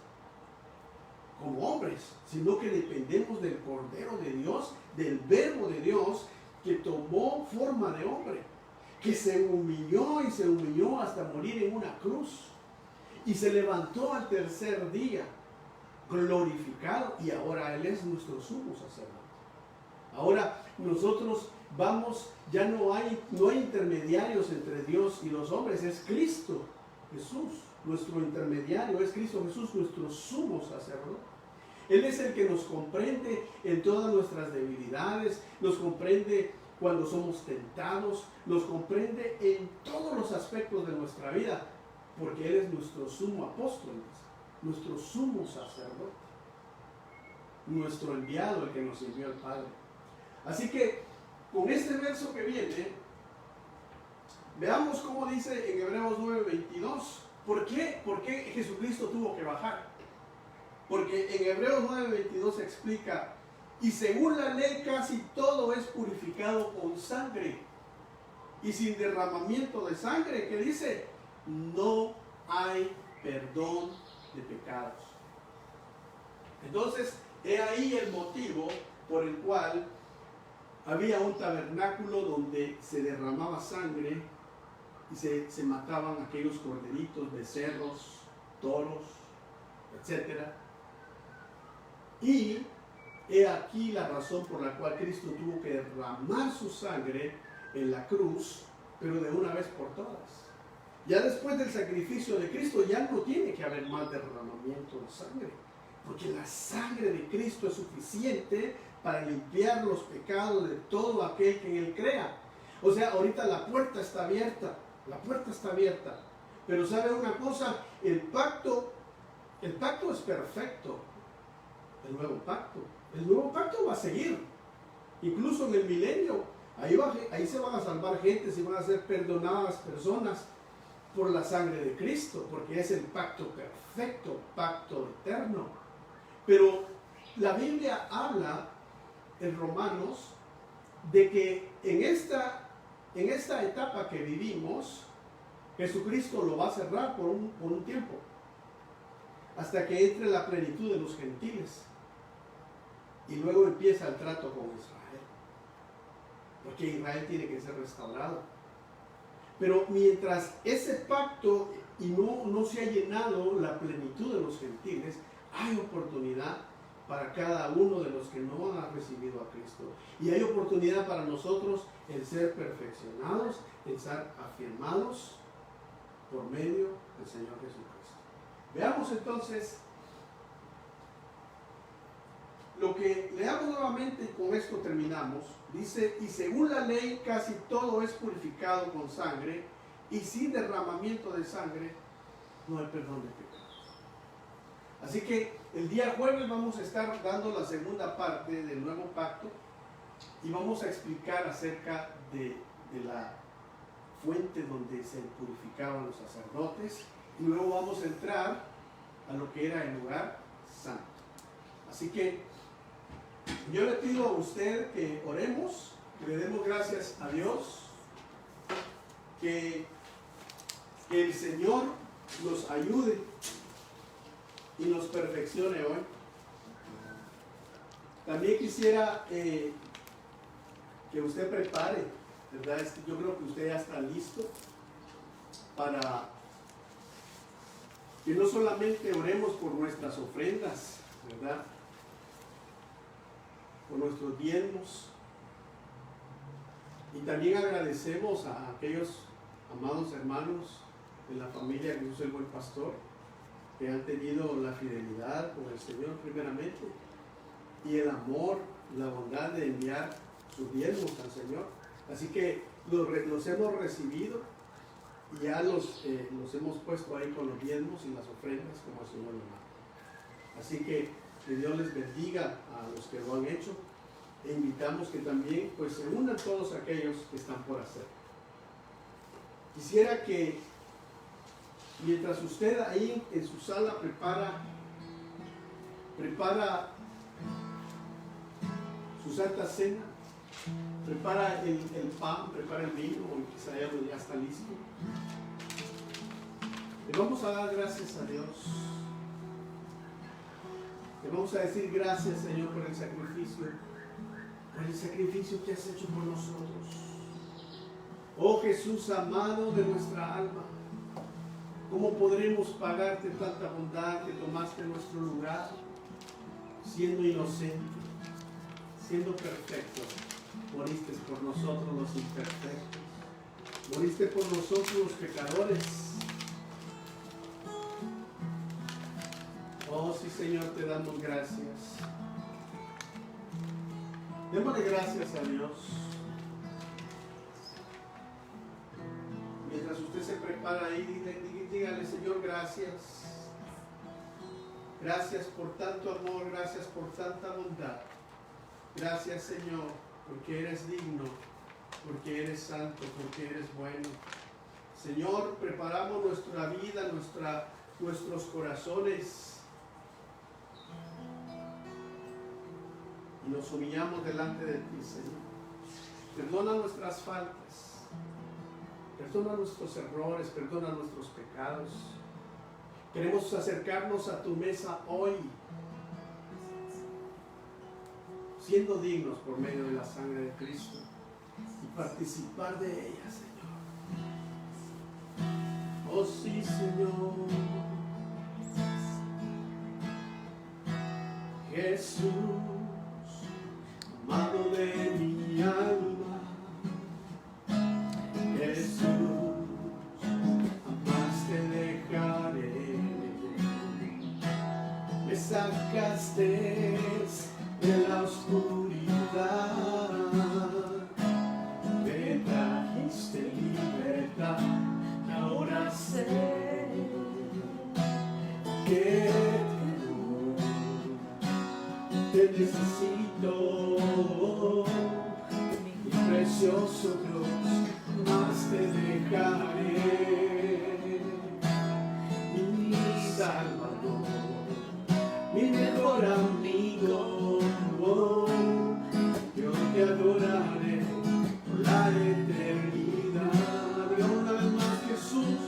como hombres, sino que dependemos del Cordero de Dios, del Verbo de Dios, que tomó forma de hombre, que se humilló y se humilló hasta morir en una cruz y se levantó al tercer día glorificado, y ahora Él es nuestro sumo sacerdote. Ahora nosotros vamos, ya no hay intermediarios entre Dios y los hombres, es Cristo Jesús, nuestro intermediario, es Cristo Jesús, nuestro sumo sacerdote. Él es el que nos comprende en todas nuestras debilidades, nos comprende cuando somos tentados, nos comprende en todos los aspectos de nuestra vida, porque Él es nuestro sumo apóstol, nuestro sumo sacerdote, nuestro enviado, el que nos envió el Padre. Así que con este verso que viene, veamos cómo dice en Hebreos 9:22, ¿por qué Jesucristo tuvo que bajar? Porque en Hebreos 9:22 se explica, y según la ley casi todo es purificado con sangre, y sin derramamiento de sangre, que dice, no hay perdón de pecados. Entonces, he ahí el motivo por el cual había un tabernáculo donde se derramaba sangre y se mataban aquellos corderitos, becerros, toros, etc. Y he aquí la razón por la cual Cristo tuvo que derramar su sangre en la cruz, pero de una vez por todas. Ya después del sacrificio de Cristo ya no tiene que haber más derramamiento de sangre, porque la sangre de Cristo es suficiente para limpiar los pecados de todo aquel que en Él crea. O sea, ahorita la puerta está abierta, pero ¿sabe una cosa? El pacto es perfecto, el nuevo pacto va a seguir, incluso en el milenio, ahí se van a salvar gente, se van a ser perdonadas personas por la sangre de Cristo, porque es el pacto perfecto, pacto eterno. Pero la Biblia habla en Romanos de que en esta etapa que vivimos, Jesucristo lo va a cerrar por un tiempo, hasta que entre la plenitud de los gentiles, y luego empieza el trato con Israel, porque Israel tiene que ser restaurado. Pero mientras ese pacto y no se ha llenado la plenitud de los gentiles, hay oportunidad para cada uno de los que no han recibido a Cristo. Y hay oportunidad para nosotros en ser perfeccionados, en ser afirmados por medio del Señor Jesucristo. Veamos entonces lo que leamos nuevamente, y con esto terminamos. Dice: y según la ley casi todo es purificado con sangre, y sin derramamiento de sangre no hay perdón de pecados. Así que el día jueves vamos a estar dando la segunda parte del nuevo pacto y vamos a explicar acerca de la fuente donde se purificaban los sacerdotes, y luego vamos a entrar a lo que era el lugar santo. Así que yo le pido a usted que oremos, que le demos gracias a Dios, que el Señor nos ayude y nos perfeccione hoy. También quisiera que usted prepare, ¿verdad? Yo creo que usted ya está listo para que no solamente oremos por nuestras ofrendas, ¿verdad?, por nuestros diezmos, y también agradecemos a aquellos amados hermanos de la familia Jesús el Buen Pastor, que han tenido la fidelidad con el Señor primeramente, y el amor, la bondad de enviar sus diezmos al Señor. Así que los hemos recibido y ya los hemos puesto ahí con los diezmos y las ofrendas como el Señor lo manda. Así que Dios les bendiga a los que lo han hecho, e invitamos que también pues se unan todos aquellos que están por hacer. Quisiera que mientras usted ahí en su sala prepara su Santa Cena, prepara el pan, prepara el vino, o quizá ya está listo, le vamos a dar gracias a Dios. Le vamos a decir gracias, Señor, por el sacrificio que has hecho por nosotros. Oh Jesús amado de nuestra alma, ¿cómo podremos pagarte tanta bondad que tomaste en nuestro lugar, siendo inocente, siendo perfecto? Moriste por nosotros los imperfectos, moriste por nosotros los pecadores. Oh sí, Señor, te damos gracias. Démosle gracias a Dios. Mientras usted se prepara ahí, dígale: Señor, gracias. Gracias por tanto amor, gracias por tanta bondad. Gracias, Señor, porque eres digno, porque eres santo, porque eres bueno. Señor, preparamos nuestra vida, nuestros corazones, y nos humillamos delante de ti, Señor. Perdona nuestras faltas, perdona nuestros errores, perdona nuestros pecados. Queremos acercarnos a tu mesa hoy, siendo dignos por medio de la sangre de Cristo y participar de ella, Señor. Oh sí, Señor. Jesús, amado de mi alma. Jesús, jamás te dejaré. Me sacaste de la oscuridad, me trajiste libertad. Ahora sé que te necesito, mi precioso Dios, más te dejaré, mi Salvador, mi mejor amigo. Yo te adoraré por la eternidad. Diga una vez más, Jesús,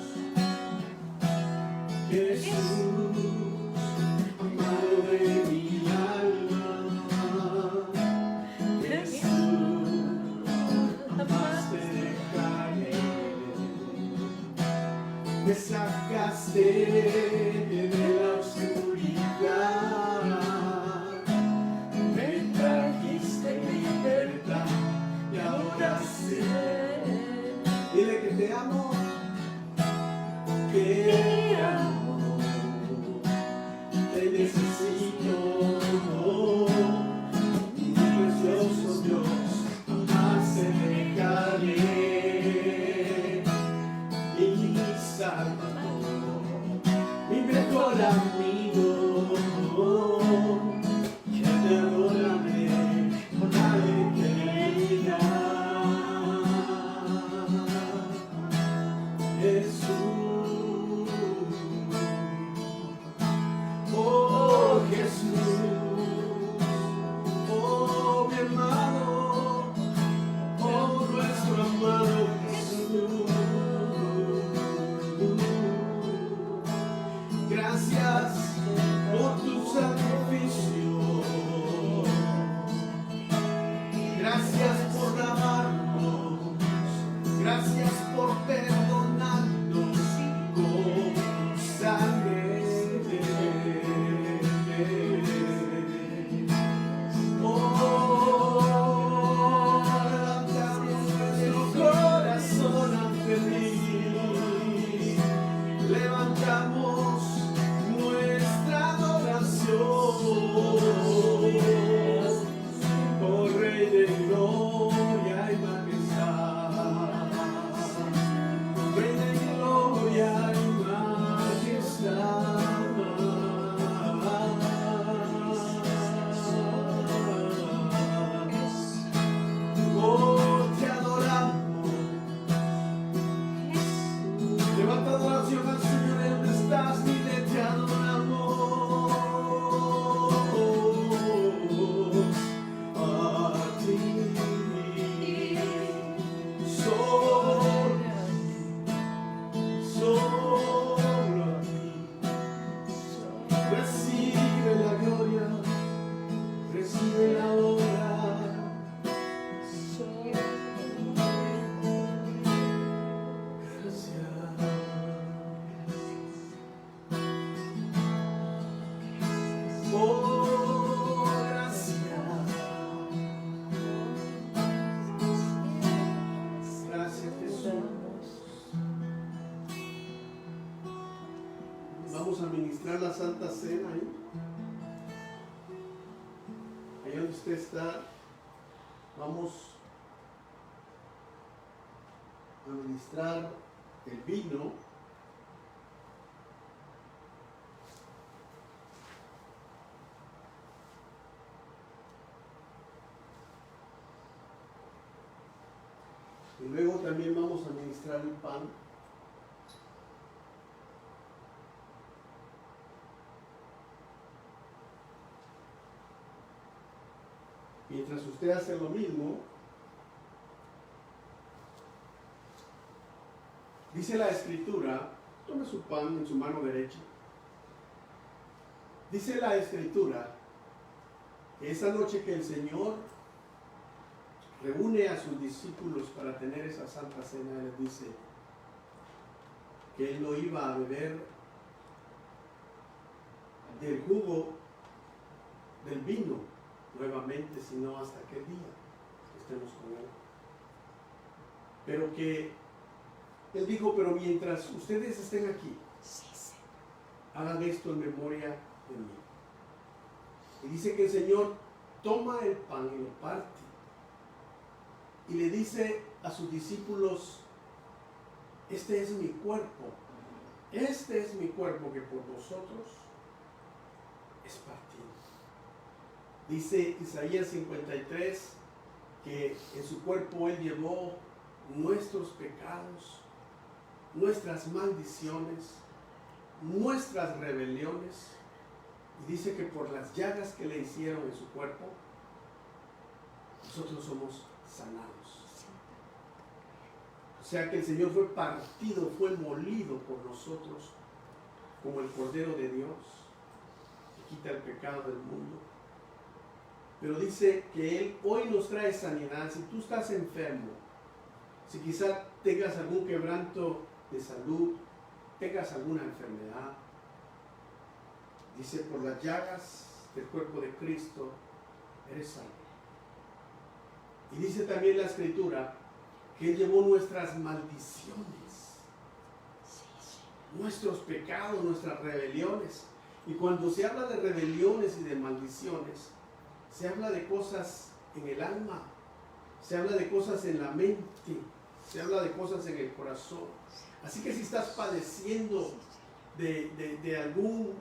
Jesús, amado de mi alma. Jesús, jamás te dejaré. Me sacaste de la oscuridad, me trajiste libertad y ahora sé. Dile que te amo, te necesito, mi precioso Dios, jamás te dejaré, mi Salvador, mi mejor amigo. Yo te adoraré por la eternidad. Jesús, oh Jesús, oh mi amado, oh nuestro amado Jesús. Gracias por tu sacrificio, gracias por lavarnos, gracias por perdonarnos con sangre. Oh, levantamos nuestro corazón ante ti, levantamos nuestra adoración, oh Rey de gloria y majestad, Rey de gloria y majestad. Oh, te adoramos. Levanta adoración al Señor, ¿dónde estás? Dile, te adoramos. A ti, solo a ti. Recibe la gloria, recibe la honra. Oh, gracias. Gracias, Jesús. Vamos a ministrar la Santa Cena ahí. Allá donde usted está, vamos a ministrar el vino. Y luego también vamos a ministrar el pan. Mientras usted hace lo mismo, dice la Escritura, tome su pan en su mano derecha. Dice la Escritura que esa noche que el Señor reúne a sus discípulos para tener esa santa cena, Él les dice que Él no iba a beber del jugo del vino nuevamente, sino hasta aquel día que estemos con Él. Pero que Él dijo, pero mientras ustedes estén aquí, hagan esto en memoria de mí. Y dice que el Señor toma el pan y lo parte y le dice a sus discípulos, este es mi cuerpo que por vosotros es partido. Dice Isaías 53 que en su cuerpo Él llevó nuestros pecados, nuestras maldiciones, nuestras rebeliones, y dice que por las llagas que le hicieron en su cuerpo, nosotros somos sanados. O sea que el Señor fue partido, fue molido por nosotros como el Cordero de Dios que quita el pecado del mundo. Pero dice que Él hoy nos trae sanidad. Si tú estás enfermo, si quizás tengas algún quebranto de salud, tengas alguna enfermedad, dice, por las llagas del cuerpo de Cristo eres salvo. Y dice también la Escritura que Él llevó nuestras maldiciones, nuestros pecados, nuestras rebeliones. Y cuando se habla de rebeliones y de maldiciones, se habla de cosas en el alma, se habla de cosas en la mente, se habla de cosas en el corazón. Así que si estás padeciendo de algún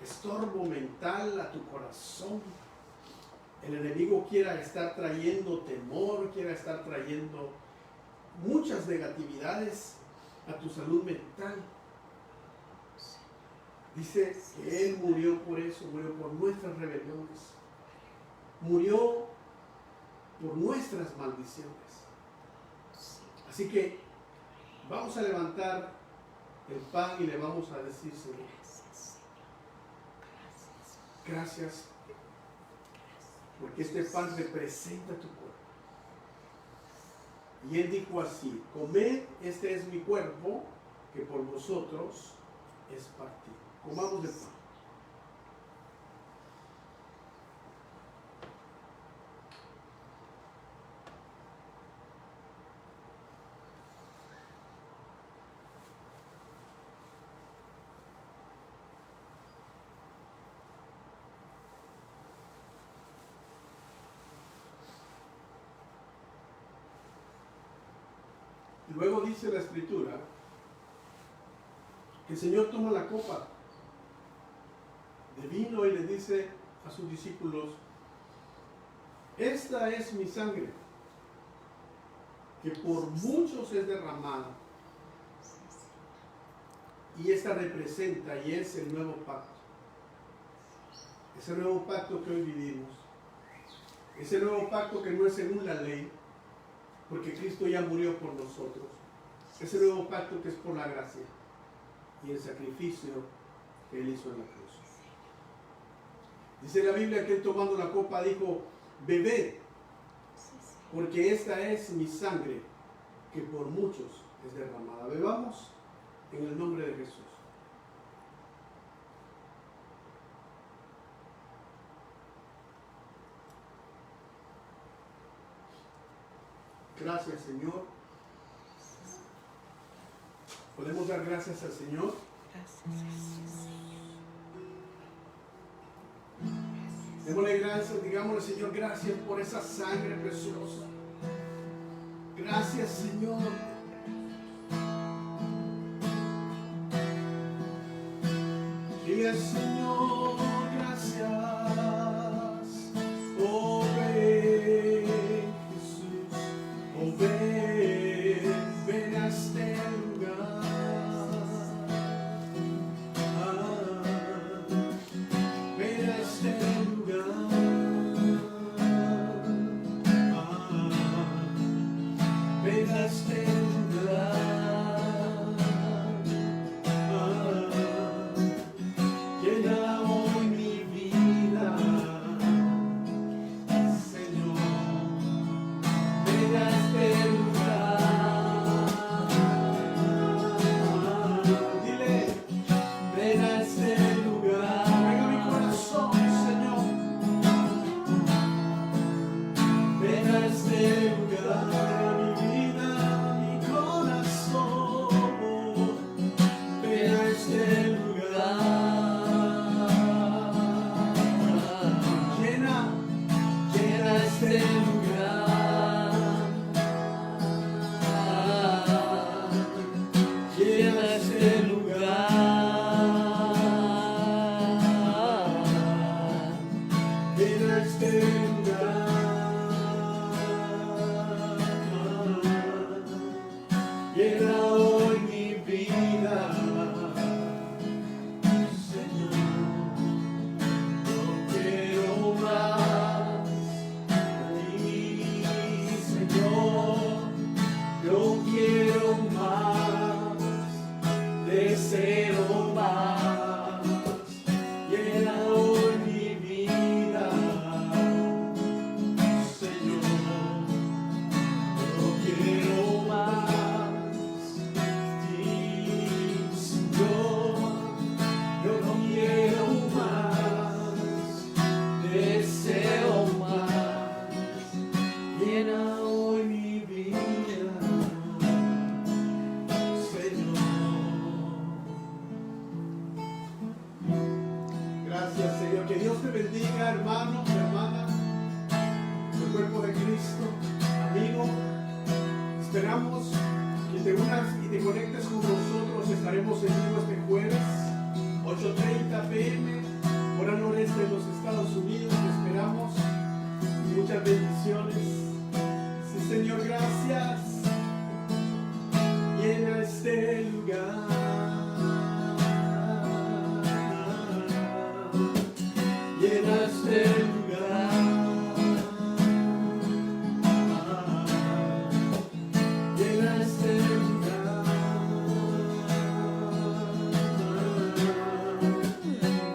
estorbo mental a tu corazón, el enemigo quiera estar trayendo temor, quiera estar trayendo muchas negatividades a tu salud mental. Dice que Él murió por eso, murió por nuestras rebeliones, murió por nuestras maldiciones. Así que vamos a levantar el pan y le vamos a decir, Señor, gracias, porque este pan representa tu cuerpo. Y Él dijo así, comed, este es mi cuerpo, que por vosotros es partido. Comamos el pan. Luego dice la Escritura que el Señor toma la copa de vino y le dice a sus discípulos, esta es mi sangre, que por muchos es derramada, y esta representa y es el nuevo pacto. Ese nuevo pacto que hoy vivimos, ese nuevo pacto que no es según la ley, porque Cristo ya murió por nosotros. Ese nuevo pacto que es por la gracia y el sacrificio que Él hizo en la cruz. Dice la Biblia que Él, tomando la copa, dijo, bebed, porque esta es mi sangre, que por muchos es derramada. Bebamos en el nombre de Jesús. Gracias, Señor. ¿Podemos dar gracias al Señor? Démosle gracias, digámosle, Señor, gracias por esa sangre preciosa. Gracias, Señor. Dile, Señor, gracias. Oh, ven, Jesús. Oh, ven a este lugar. Ven a este lugar. Ven a este lugar. Llena hoy mi vida. este lugar. Llena este lugar. Llena este lugar. Llena este lugar. Llena hoy mi vida, Señor. No quiero más de ti, Señor. Yo quiero más, deseo más. Llena hoy mi vida, Señor. Yo quiero más de ti, Señor. Yo no quiero más, deseo más. Llena hoy mi vida, Señor. Gracias, Señor. Que Dios te bendiga, hermano, hermana, el cuerpo de Cristo, amigo. Esperamos que te unas y te conectes con nosotros. Estaremos en vivo este jueves, 8:30 p.m., hora noreste de los Estados Unidos. Te esperamos. Muchas bendiciones. Sí, Señor, gracias. Llena este lugar. Llena este lugar. Llena este lugar.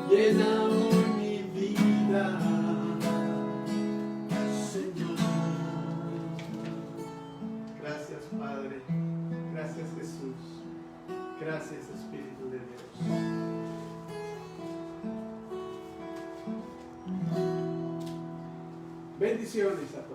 Llena hoy mi vida, Señor. Gracias, Padre. Gracias, Jesús. Gracias, Espíritu de Dios. Bendiciones a todos.